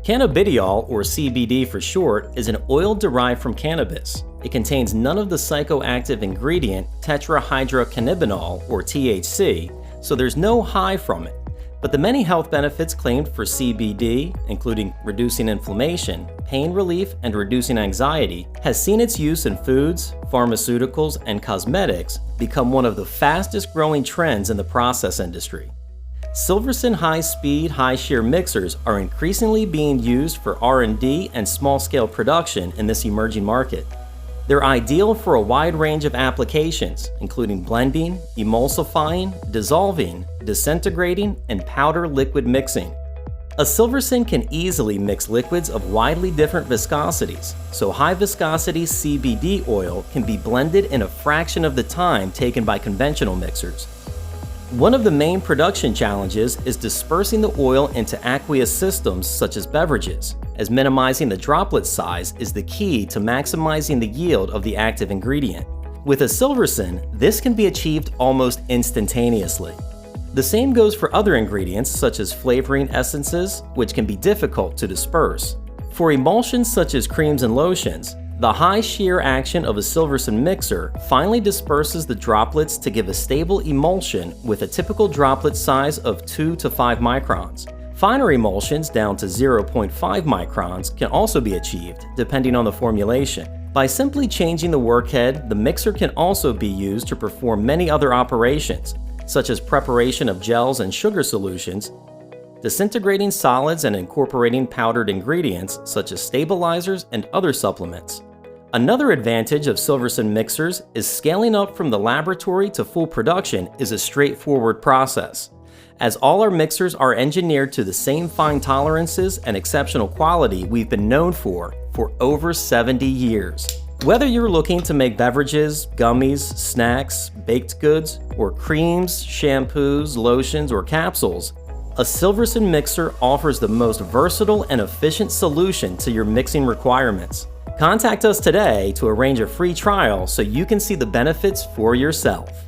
Cannabidiol, or CBD for short, is an oil derived from cannabis. It contains none of the psychoactive ingredient tetrahydrocannabinol, or THC, so there's no high from it. But the many health benefits claimed for CBD, including reducing inflammation, pain relief, and reducing anxiety, has seen its use in foods, pharmaceuticals, and cosmetics become one of the fastest growing trends in the process industry. Silverson high-speed, high-shear mixers are increasingly being used for R&D and small-scale production in this emerging market. They're ideal for a wide range of applications, including blending, emulsifying, dissolving, disintegrating, and powder-liquid mixing. A Silverson can easily mix liquids of widely different viscosities, so high-viscosity CBD oil can be blended in a fraction of the time taken by conventional mixers. One of the main production challenges is dispersing the oil into aqueous systems such as beverages, as minimizing the droplet size is the key to maximizing the yield of the active ingredient. With a Silverson, this can be achieved almost instantaneously. The same goes for other ingredients such as flavoring essences, which can be difficult to disperse. For emulsions such as creams and lotions, the high shear action of a Silverson mixer finally disperses the droplets to give a stable emulsion with a typical droplet size of 2 to 5 microns. Finer emulsions down to 0.5 microns can also be achieved, depending on the formulation. By simply changing the workhead, the mixer can also be used to perform many other operations, such as preparation of gels and sugar solutions, disintegrating solids and incorporating powdered ingredients such as stabilizers and other supplements. Another advantage of Silverson mixers is scaling up from the laboratory to full production is a straightforward process, as all our mixers are engineered to the same fine tolerances and exceptional quality we've been known for over 70 years. Whether you're looking to make beverages, gummies, snacks, baked goods, or creams, shampoos, lotions, or capsules, a Silverson mixer offers the most versatile and efficient solution to your mixing requirements. Contact us today to arrange a free trial so you can see the benefits for yourself.